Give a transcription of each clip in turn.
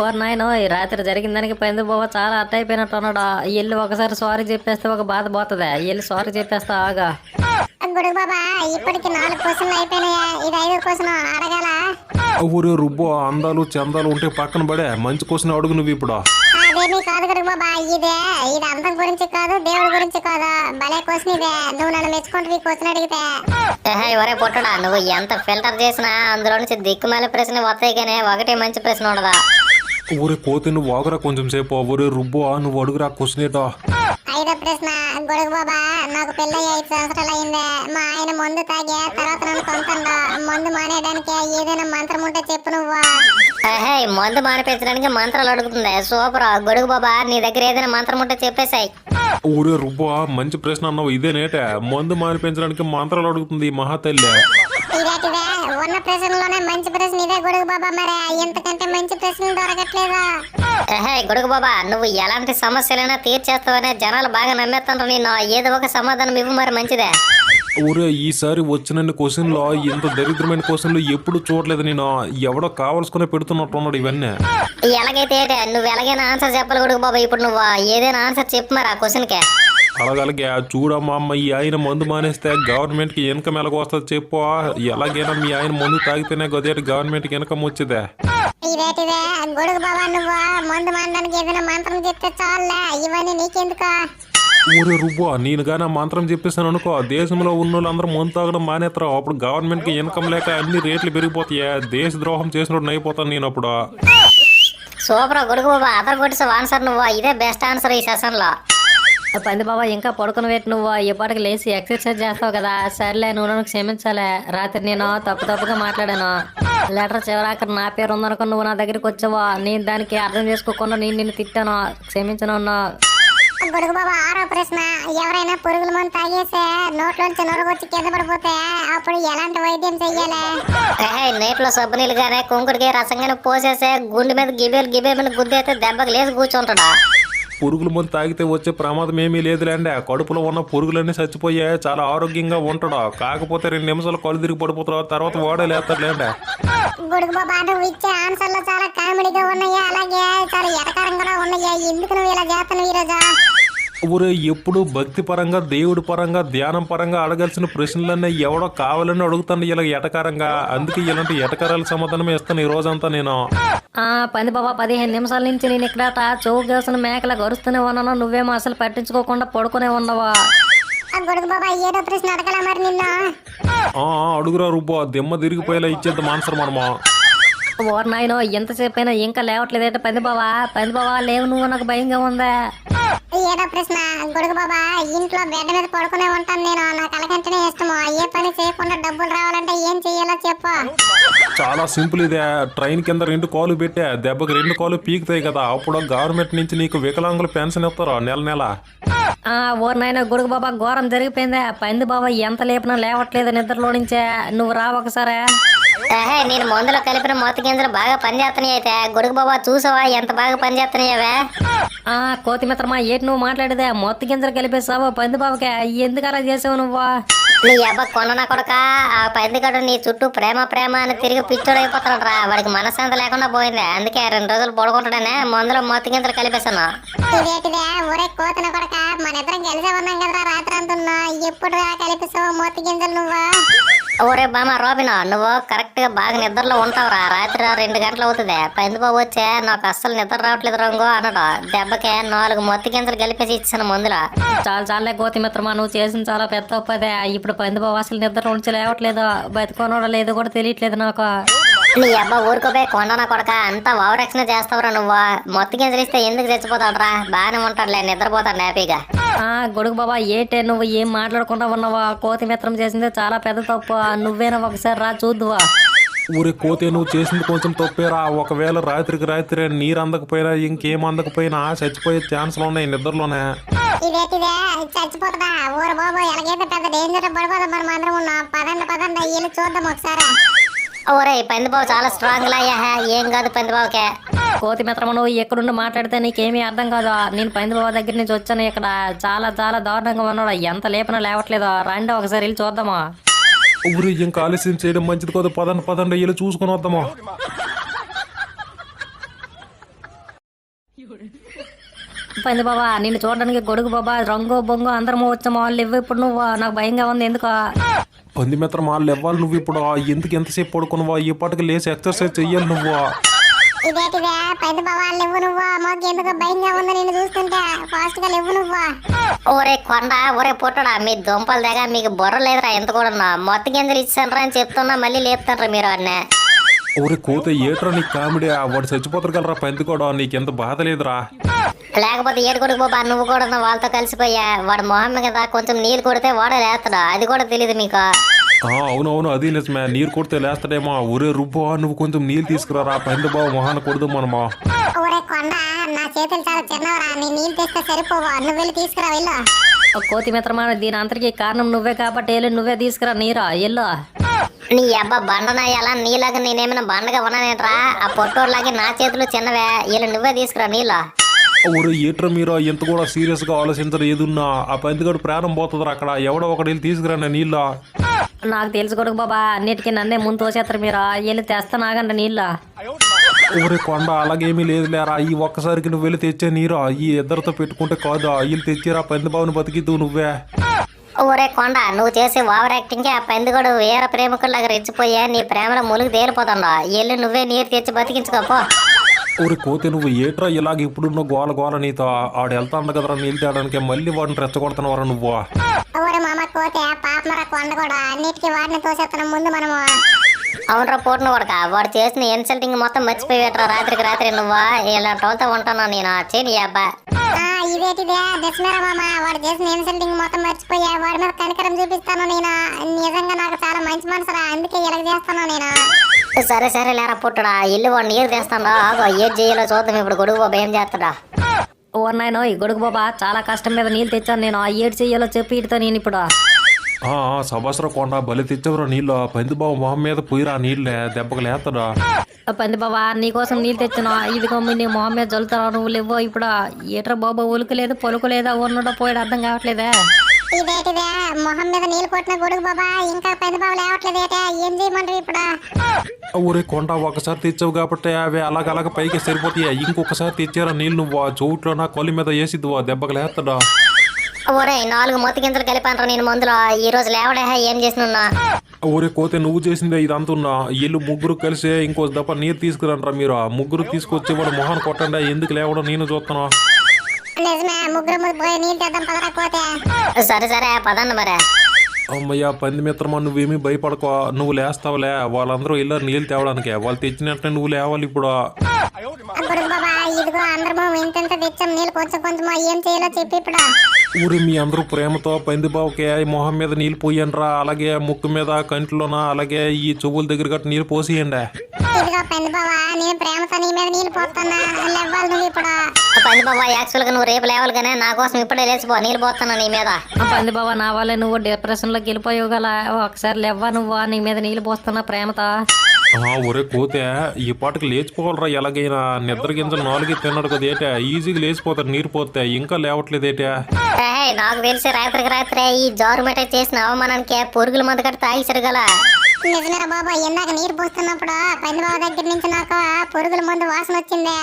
Or నాయనో ఈ రాత్రి జరిగిన దానికి పైంది బాబా చాలా అట్ట అయిపోయినట్టు అన్నాడు. వెళ్ళి ఒకసారి సారీ చెప్పేస్తే ఒక బాధ పోతుంది. వెళ్ళి సారీ చెప్పేస్తా ఆగా. గుడుగు బాబా ఇప్పటికి 4 క్వశ్చన్లు అయిపోయినాయా? ఇది 5వ క్వశ్చన్ అడగాల. ఊరే రుబ్బో అందాలు చందాలు ఉంటే పక్కన పడే మంచి క్వశ్చన్ అడుగు నువ్వు ఇప్పుడు. అదేమీ కాదు గుడుగు బాబా, ఇది అందం గురించి కాదు, దేవుడి గురించి కాదు. భలే క్వశ్చన్ ఇదే. నువ్వు నన్ను మెచ్చుకుంటూ ఈ క్వశ్చన్ అడిగితే ఎవరే పుట్టడా నువ్వు ఎంత ఫిల్టర్ చేసినా అందులో నుంచి దిక్కుమాల ప్రశ్న వస్తాయి కానీ ఒకటే మంచి ప్రశ్న ఉండదా? ఊరే కోతి నువ్వు వాగురా కొంచెం సేపు. ఊరే రుబ్బో నువ్వు అడుగురా క్వశ్చన్ ఏటో. 5వ ప్రశ్న గుడుగు బాబా, నాకు పెళ్ళి 5 సంవత్సరాలు అయిందే. మా ఆయన మందు తాగే తర్వాత నన్ను కొంతండా. మందు మానేయడానికి ఏదైనా మంత్రం ఉంటే చెప్పు నువ్వు. మందు మానిపించడానికి మంత్రాలు అడుగుతుంది. సూపర్ గొడుగు బాబా, నీ దగ్గర ఏదైనా మంత్రం ఉంటే చెప్పేసాయి. ఊరే రుబ్బో మంచి ప్రశ్న అన్నావు. ఇదేనేటే మందు మానిపించడానికి మంత్రాలు అడుగుతుంది ఈ మహాతల్లి. ఇదేటిదే ఉన్న ప్రశ్నలోనే మంచి ప్రశ్న ఇదే గుడుగు బాబా. మరి ఎంతకంటే మంచి ప్రశ్నలు దొరకట్లేదా? గొడుగు బాబా, నువ్వు ఎలాంటి సమస్యలైనా తీర్చేస్తావనే జనాలు బాగా నమ్మేస్తాను. నేను ఏదో ఒక సమాధానం ఇవ్వు మరి మంచిదే. ఊరే ఈసారి వచ్చిన క్వశ్చన్లో ఇంత దరిద్రమైన క్వశ్చన్లు ఎప్పుడు చూడలేదు నేను. ఎవడో కావలసుకునే పెడుతున్నట్టున్నాడు ఇవన్నీ. ఎలాగైతే నువ్వు ఎలాగైనా ఆన్సర్ చెప్పాలి గొడుగు బాబా. ఇప్పుడు నువ్వు ఏదైనా ఆన్సర్ చెప్పు మరి ఆ క్వశ్చన్కే. అలాగే చూడమ్మా అమ్మ, ఈ ఆయన మందు మానేస్తే గవర్నమెంట్కి ఇన్కమ్ ఎలాగ వస్తుంది చెప్పు. ఎలాగైనా మీ ఆయన మందు తాగితేనే గదేటి గవర్నమెంట్కి ఇన్కమ్ వచ్చిందే. ఇదేటిదే గొడుగు బాబా, నువ్వు మందు మానడానికి ఏదైనా మంత్రం చెప్తే చాలే, ఇవన్నీ నీకెందుకు? ఊరే రుబ్బో నేను కానీ మంత్రం చెప్పేసాను అనుకో, దేశంలో ఉన్న వాళ్ళందరూ మందు తాగడం మానేస్తారు. అప్పుడు గవర్నమెంట్కి ఇన్కమ్ లేక అన్ని రేట్లు పెరిగిపోతాయి. దేశ ద్రోహం చేసినట్టు అయిపోతాను నేను అప్పుడు. సూపర్ గొడుగు బాబా, అదర్ కొట్టిసే ఆన్సర్ నువ్వు. ఇదే బెస్ట్ ఆన్సర్ ఈ సెషన్ లో. పంది బాబా ఇంకా పడుకుని పెట్టి నువ్వు ఎప్పటికి లేచి ఎక్సర్సైజ్ చేస్తావు కదా. సర్లే నువ్వు నన్ను క్షమించాలే. రాత్రి నేను తప్పుగా మాట్లాడాను. లెటర్ చివరాక నా పేరు ఉందనుకో నువ్వు నా దగ్గరికి వచ్చావా. నేను దానికి అర్థం చేసుకోకుండా నేను నిన్ను తిట్టాను. క్షమించను. గుడుగు బాబా 6వ ప్రశ్న, ఎవరైనా పురుగుల మందు తాగేసే నోట్లోంచి నొరగొచ్చి కింద పడిపోతే అప్పుడు ఎలాంటి వైద్యం చెయ్యాలి? నీటిలో సబ్బు నీళ్ళు గానే కుంకుడికి రసంగానే పోసేసే గుండె మీద గిబేలు గుద్దేస్తే దెబ్బకి లేచి కూర్చుంటాడా. పురుగుల మందు తాగితే వచ్చే ప్రమాదం ఏమీ లేదులేండి. కడుపులో ఉన్న పురుగులన్నీ చచ్చిపోయాయి. చాలా ఆరోగ్యంగా ఉంటాడు. కాకపోతే 2 నిమిషాలు కళ్ళు తిరిగి పడిపోతాడు. తర్వాత వాడలేస్తాడులేండి. గుడుగు బాబా, నువ్వు ఇచ్చే ఆన్సర్లు చాలా కామెడీగా ఉన్నాయి, అలాగే చాలా ఎటకారంగా ఉన్నాయి. ఎందుకు నువ్వు ఇలా చేస్తున్నావు ఈరోజు? ఊరే ఎప్పుడు భక్తి పరంగా, దేవుడి పరంగా, ధ్యానం పరంగా అడగాల్సిన ప్రశ్నలన్నీ ఎవడో కావాలని అడుగుతాను ఇలా ఎటకారంగా. అందుకే ఇలాంటి ఎటకారాల సమాధానం ఇస్తాను ఈ రోజంతా నేను. పంది బాబా 15 నిమిషాల నుంచి నేను ఇక్కడ చెవు కేసిన మేకలా గరుస్తూనే ఉన్నాను. నువ్వేమో అసలు పట్టించుకోకుండా పడుకునే ఉన్నావా? గుడుగు బాబా 7వ ప్రశ్న అడగల మరి నిన్ను. అడుగురా రూపా, దిమ్మ తిరిగిపోయేలా ఇచ్చేద్దాం ఆన్సర్ మనము. ఓర్ నాయనో ఎంతసేపు అయినా ఇంకా లేవట్లేదేట పంది బాబా లేవు, నువ్వు నాకు భయంగా ఉందా? 7వ ప్రశ్న, గుడుగు బాబా ఇంట్లో బెడ్ మీద పడుకునే ఉంటాను నేను. నా కలకంటేనే ఇష్టము. ఏ పని చేయకుండా డబ్బులు రావాలంటే ఏం చెయ్యాలో చెప్పు. చాలా సింపుల్ ఇదే. ట్రైన్ కింద 2 కాలు పెట్టా, దెబ్బకి 2 కాలు పీకుతాయి కదా. అప్పుడు గవర్నమెంట్ నుంచి నీకు వికలాంగులు పెన్షన్ ఇస్తారు నెల. ఓర్ నాయన గుడుగు బాబా ఘోరం జరిగిపోయిందా. పంది బాబా ఎంత లేపినా లేవట్లేదు నిద్రలో నుంచే. నువ్వు రా ఒకసారి. నేను మందులో కలిపిన మొత్త గింజలు బాగా పనిచేస్తున్నాయి. అయితే గొడుగు బాబా చూసావా ఎంత బాగా పనిచేస్తున్నాయవే? కోతి మిత్రమా ఏంటి నువ్వు మాట్లాడేదే? మొత్త గింజలు కలిపేసావు పంది బాబుకే. ఎందుకు అలా చేసావు నువ్వు? నీ అబ్బా కొన్న కొడక, ఆ పందిగడు నీ చుట్టూ ప్రేమ అని తిరిగి పిచ్చోడైపోతాడు రా. వాడికి మనశ్శాంతి లేకుండా పోయింది. అందుకే 2 రోజులు పడుకుంటాడనే మందులో మొత్త గింజలు కలిపేసాను. ఇదేటిదే ఒరే కోతన కొడక, మన ఇద్దరం కలిసే ఉన్నాం కదా రాత్రి అంటున్నా. ఎప్పుడు కలిపిస్తావు మొత్త గింజలు నువ్వు? ఓరే బామ రోబిన్, నువ్వు కరెక్ట్ గా బాగా నిద్రలో ఉంటావురా. రాత్రి 2 గంటలు అవుతుంది. పంది బాబు వచ్చే నాకు అస్సలు నిద్ర రావట్లేదు రంగు అన్నాడు. దెబ్బకే 4 మొత్త గింజలు కలిపేసి ఇచ్చాను మందులో. చాలే కోతి మిత్రమా, నువ్వు చేసిన చాలా పెద్ద తప్పదే. ఇప్పుడు పంది బాబు అసలు నిద్ర ఉంచి లేవట్లేదు. బతికోనో లేదో కూడా తెలియట్లేదు నాకు. నీ అబ్బా ఊరుకోపోయి కొండన కొడక, అంతా ఓవరక్షణ చేస్తావురా నువ్వు. మొత్త గింజలు ఇస్తే ఎందుకు చచ్చిపోతాడు రా? బాగానే ఉంటాడులే, నిద్రపోతాడు హ్యాపీగా. గొడుగు బాబా ఏంటే నువ్వు ఏం మాట్లాడకుండా ఉన్నావా? కోతి మిత్రం చేసింది చాలా పెద్ద తప్పు. నువ్వేనా ఒకసారి రా చూద్దువా. ఊరే కోతే నువ్వు చేసింది కొంచెం తప్పేరా. ఒకవేళ రాత్రి నీరు అందకపోయినా ఇంకేం అందకపోయినా చచ్చిపోయే ఛాన్స్లు ఉన్నాయి నిద్రలోనే. ఇదేటిదే చచ్చిపోతుందా? ఊరు బాబు ఎలాగైతే పెద్ద డేంజర్ పడిపోతాం మనం అందరం ఉన్నాం. పదండి వెళ్ళి చూద్దాం ఒకసారి. ఓరే పందిబాబు చాలా స్ట్రాంగ్ లా అయ్యా. ఏం కాదు పందిబాబుకే. కోతి మిత్రము నువ్వు ఎక్కడుండి మాట్లాడితే నీకేమీ అర్థం కాదు. నేను పందిబాబు దగ్గర నుంచి వచ్చాను. ఇక్కడ చాలా దారుణంగా ఉన్నాడు. ఎంత లేపనా లేవట్లేదు. రండి ఒకసారి వెళ్ళి చూద్దామా. ఊరి ఇంకా ఆలస్యం చేయడం మంచిది కాదు. పదండి వెళ్ళి చూసుకుని వద్దాము. పంది బాబా నిన్ను చూడడానికి గొడుగు బాబా రంగు బొంగు అందరము వచ్చాము వాళ్ళు ఇవ్వు ఇప్పుడు నువ్వు నాకు భయంగా ఉంది ఎందుకో పంది మిత్రం వాళ్ళు ఇవ్వాలి నువ్వు ఇప్పుడు ఎందుకు ఎంతసేపు పడుకున్నావా ఈ పాటకి లేచి ఎక్సర్సైజ్ చెయ్యాలి నువ్వు. ఇదేటిదే పెద్ద బావా లేవు నువ్వు మాకు ఎందుకు భయంగా ఉంది నేను చూస్తుంటే ఫాస్ట్ గా లేవు నువ్వు. ఒరే కొండ ఒరే పుట్టడా మీ దుంపల దగ్గర మీకు బుర్ర లేదురా ఎంత కూడా మొత్తం గింజలు ఇచ్చానరా అని చెప్తున్నా మళ్ళీ లేపుతారా మీరు వాడిని. ఊరే కోత ఏట్రా నీకు కామెడీ వాడు చచ్చిపోతారు కలరా పంది కూడా నీకెంత బాధ లేదురా. లేకపోతే ఏడు కొడుకు బాబా నువ్వు కూడా వాళ్ళతో కలిసిపోయా వాడు మొహం కదా కొంచెం నీళ్ళు కొడితే వాడే లేస్తాడు అది కూడా తెలియదు మీకు. అవునవును అది నిజమే నీరు కొడితే లేస్తాడేమో. ఊరే రుబ్బు నువ్వు కొంచెం నీళ్ళు తీసుకురారా పంది బావ మొహాన్ని కొడదు మనమా. ఊరే కొండ నా చేతులు చాలా చిన్నవరా నీ నీళ్ళు తెస్తే సరిపోవా నువ్వు వెళ్ళి తీసుకురా వెళ్ళు. కోతి మిత్రమా దీని అంతటికి కారణం నువ్వే కాబట్టి వెళ్ళి నువ్వే తీసుకురా నీరా ఎల్లో. నీ అబ్బా బండన ఎలా నీలాగా నేనేమైనా బండగా ఉన్నానేట్రా ఆ పొట్టోడ్లాగే నా చేతులు చిన్నవే వీళ్ళు నువ్వే తీసుకురా నీళ్ళు. ఊరు ఏట్రా మీరు ఎంత కూడా సీరియస్ గా ఆలోచించరు ఏదున్నా ఆ పందిగడు ప్రాణం పోతుందిరా అక్కడ ఎవడో ఒకటి వెళ్ళి తీసుకురా నీళ్ళ. నాకు తెలుసు కొడుకు బాబా అన్నిటికీ నన్నే ముందు తోసేస్తారు మీరు వెళ్ళి తెస్తా నాగండి నీళ్ళు. ఊరే కొండ అలాగేమీ లేదు లేరా ఈ ఒక్కసారికి నువ్వు వెళ్ళి తెచ్చే నీరు ఈ ఇద్దరితో పెట్టుకుంటే కాదు వీళ్ళు తెచ్చిరా పంది బాబుని బతికిద్దు నువ్వే. ఊరే కొండ నువ్వు చేసే ఓవర్ యాక్టింగ్ ఆ పందిగడు వేరే ప్రేమికుల్లాగా రెచ్చిపోయా నీ ప్రేమలో ములుగు తేలిపోతుండ వెళ్ళి నువ్వే నీరు తెచ్చి బతికించుకోపో. ఊరి కోతే నువ్వు ఏట్రా ఇలాగ ఇప్పుడున్న గోల గోల నీతో ఆడు వెళ్తాండ కదరా నీళ్ళు తేయడానికి మళ్ళీ వాడిని రెచ్చగొడుతున్నావరా నువ్వు. ఊరే మామ కోతే పాపమరా కొండ కూడా అన్నిటికీ వాడిని తోసేస్తున్నాం ముందు మనము. అవునరా పోటున కొడక వాడు చేసిన ఇన్సల్టింగ్ మొత్తం మర్చిపోయేట్రా రాత్రికి రాత్రి నువ్వు ఇలాంటి వాళ్ళతో ఉంటాను నేను చేయని అబ్బా. ఇదేటిదే దశమేరా మామ వాడు చేసిన ఇన్సల్టింగ్ మొత్తం మర్చిపోయా వాడి మీద కనికరం చూపిస్తాను నేను. నిజంగా నాకు చాలా మంచి మనసురా అందుకే ఇలాగ చేస్తాను నేను. సరే సరే లేరా పుట్టడా ఇల్లు వాడు నీరు తెస్తాను ఆగో ఏది చేయాలో చూద్దాం ఇప్పుడు గొడుగు బాబా ఏం చేస్తాడా. ఓర్నాయనో ఈ గొడుగు బాబా చాలా కష్టం మీద నీళ్ళు తెచ్చాను నేను ఏడు చెయ్యాలో చెప్పి ఇటుతో నేను ఇప్పుడు. సభాసర కొండ బలి తెచ్చవరా నీళ్ళు పంది బాబు మొహం మీద పోయిరా నీళ్ళే దెబ్బకు లేస్తాడా. పంది బాబా నీకోసం నీళ్ళు తెచ్చాను ఇదిగో నీ మొహం మీద జల్లుతావు నువ్వు లేవో ఇప్పుడు ఏట్రా బాబా ఉలుకు లేదు పొలుకు లేదా ఉన్నడో పోయాడు అర్థం కావట్లేదే. ఇదేటిదే మొహం మీద నీళ్ళు కొట్టిన గొడుగు బాబా ఇంకా పెద్ద బాబు లేవట్లేదేటే ఏం చేయమంటారు ఇప్పుడు. ఊరే కొండ ఒకసారి తెచ్చావు కాబట్టి అవి అలాగ పైకి సరిపోతాయి ఇంకొకసారి తెచ్చారా నీళ్ళు నువ్వు చోట్లో నా కొల్లి మీద వేసిద్దువా దెబ్బకు లేస్తాడా. ఒరే 4 మొత్తి గింజలు కలిపానరా నేను మందులో ఈ రోజు లేవడే ఏం చేసినున్నా. ఊరే కోతే నువ్వు చేసిందే ఇదంతున్నా వీళ్ళు ముగ్గురు కలిసి ఇంకో దప్ప నీరు తీసుకురంటారా మీరు ముగ్గురు తీసుకొచ్చి వాడు మొహాన్ని కొట్టండి ఎందుకు లేవడం నేను చూస్తున్నా. నిజమే ముగ్గురు ముందు పోయి నీళ్ళు తెద్దాం పదరా కోతే. సరే సరే పదండి మరి. అమ్మయ్య పంది మిత్రమా నువ్వేమీ భయపడకో నువ్వు లేస్తావులే వాళ్ళందరూ వెళ్ళారు నీళ్ళు తేవడానికి వాళ్ళు తెచ్చినట్టే నువ్వు లేవాలి ఇప్పుడు. గొడుగు బాబా ఇదిగో అందరము ఇంత తెచ్చాం నీళ్ళు కొంచెం కొంచెం ఏం చేయాలో చెప్పి ఇప్పుడు. ఊరి మీ అందరూ ప్రేమతో పంది బావుకి మొహం మీద నీళ్ళు పోయండిరా అలాగే ముక్కు మీద కంటిలోన అలాగే ఈ చెవుల దగ్గర గట్ట నీళ్ళు పోసియండి. ఇదిగో పంది బాబా నేను ప్రేమతో నీ మీద నీళ్ళు పోతున్నా లేవాలి నువ్వు ఇప్పుడు. పంది బాబా యాక్చువల్ గా నువ్వు రేపు లేవాలి నా కోసం ఇప్పుడే లేచిపో నీళ్ళు పోతున్నా నీ మీద. పంది బాబా నా వల్లే నువ్వు డిప్రెషన్ లోకి వెళ్ళిపోయావు గల ఒకసారి లేవ్వా నువ్వు నీ మీద నీళ్ళు పోస్తున్నా ప్రేమతో. ఒరే కోతే ఈ పాటకి లేచిపోవాలరా ఎలాగైనా నిద్ర గింజలు 4 తిన్నాడు కదా ఏటే ఈజీగా లేచిపోతారు నీరు పోతే ఇంకా లేవట్లేదు ఏటే. నాకు తెలిసి రాత్రికి రాత్రే ఈ జారు మెట చేసిన అవమానానికి పురుగుల మందు కట్టి తాగిసారు గల. నిజమేరా బాబా ఇందాక నీరు పోస్తున్నప్పుడు పంది బాబా దగ్గర నుంచి నాకు పురుగుల మందు వాసన వచ్చిందే.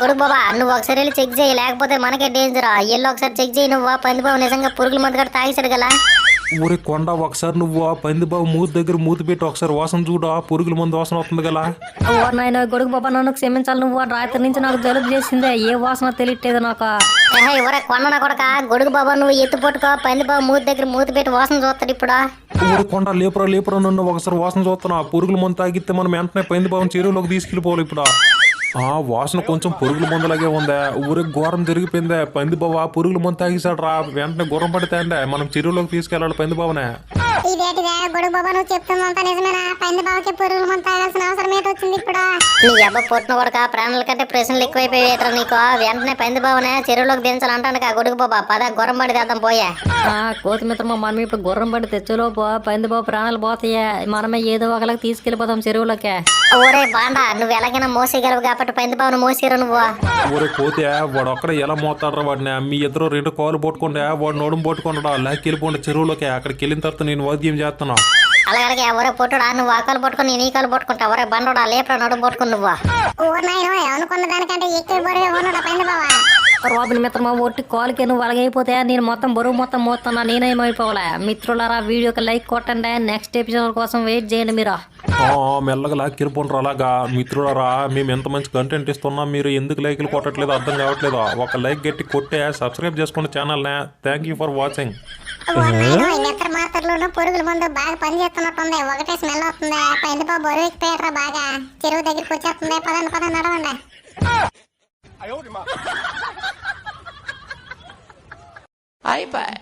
గొడుగు బాబా నువ్వు ఒకసారి వెళ్ళి చెక్ చేయి లేకపోతే మనకే డేంజర్ ఎల్లు ఒకసారి చెక్ చేయి నువ్వు పంది బాబు నిజంగా పురుగుల మందు కట్టి తాగిసాడు గల. ఊరి కొండ ఒకసారి నువ్వు ఆ పంది బాబు మూతి దగ్గర మూతి పెట్టి ఒకసారి వాసన చూడ పురుగుల మందు వాసన వస్తుంది కదా. ఓర్నాయన గొడుగు బాబా నన్ను క్షమించాలి నువ్వు రాత్రి నుంచి నాకు జలుబు చేసిందే ఏ వాసన తెలియట్లేదు నాకు. ఎవరే కొండన కొడక గొడుగు బాబా నువ్వు ఎత్తు పట్టుకో పంది బాబు మూతి దగ్గర మూతి పెట్టి వాసన చూస్తాడు ఇప్పుడు. ఊరి కొండ లేపురా నన్ను ఒకసారి వాసన చూస్తున్నా పురుగుల మందు తాగితే మనం వెంటనే పంది బాబుని చెరువులోకి తీసుకెళ్ళిపోవాలి ఇప్పుడు. వాసన కొంచెం పురుగుల మందులాగే ఉందే ఊరికి ఘోరం జరిగిపోయిందే పంది బాబు పురుగుల మందు తాగిసాడు రా వెంటనే గుర్రం పడితే అండే మనం చెరువులోకి తీసుకెళ్ళాలి పంది బాబునే. ఇదేటిదే గొడుగు బాబా నువ్వు చెప్తుందంతా నిజమేనా పంది బాబాకి పురుగుల మందు తాగాల్సిన అవసరం ఏంటి వచ్చింది ఇప్పుడు. నీ అబ్బ పుట్టిన కొడక ప్రాణాల కంటే ప్రశ్నలు ఎక్కువైపోయేట్రా నీకు వెంటనే పంది బాబునే చెరువులోకి దించాలంటాను గొడుగు బాబా పద గుర్రం పడి తెద్దాం పోయా. కోతి మిత్రమా మనం ఇప్పుడు గుర్రం పడి తెచ్చేలోపు పంది బాబు ప్రాణాలు పోతాయే మనమే ఏదో ఒకలాగా తీసుకెళ్ళిపోతాం చెరువులోకే. ఓరే బాండా నువ్వు ఎలాగైనా మోసేయగలవు కాబట్టి పంది బాబును మోసిరు నువ్వు. ఊరే పోతే వాడు ఒక్కడ ఎలా మోతాడరా వాడిని మీ ఇద్దరు 2 కాలు పట్టుకుంటే వాడు నోడం పట్టుకుంటా లేక వెళ్ళిపోండి చెరువులోకి అక్కడికి వెళ్ళిన తర్వాత నేను వాద్యం చేస్తున్నా. అలాగే ఎవరే పొట్టుడా నువ్వు ఆకలు పట్టుకుని నేను ఈ కాలు పట్టుకుంటా ఎవరే బండోడా లేపరా నడుము పట్టుకుని నువ్వు. ఊరినాయన అనుకున్న దానికంటే ఎక్కువ బరువు ఉన్నాడు పంది బాబా. రాబిన్ మిత్రమా ఒట్టి కాలుకి నువ్వు అలాగైపోతే నేను మొత్తం బరువు మొత్తం మోస్తున్నా నేనేమైపోవాలా. మిత్రులారా వీడియోకి లైక్ కొట్టండి. నెక్స్ట్ ఎపిసోడ్ కోసం వెయిట్ చేయండి మీరు. మెల్లగా లాక్కిరిపోండ్రు. అలాగా మిత్రులారా మేము ఎంత మంచి కంటెంట్ ఇస్తున్నాం, మీరు ఎందుకు లైకులు కొట్టట్లేదు అర్థం కావట్లేదు. ఒక లైక్ గట్టి కొట్టే సబ్స్క్రైబ్ చేసుకోండి ఛానల్ని. Thank you for watching. నిద్ర మాత్రలోనూ పురుగుల మందు బాగా పనిచేస్తున్నట్టుంది. ఒకటే స్మెల్ వస్తుంది. పైన బరువు ఎక్కిపోయారా బాగా. చెరువు దగ్గరికి వచ్చేస్తుంది. పదండి నడవండి. Bye bye.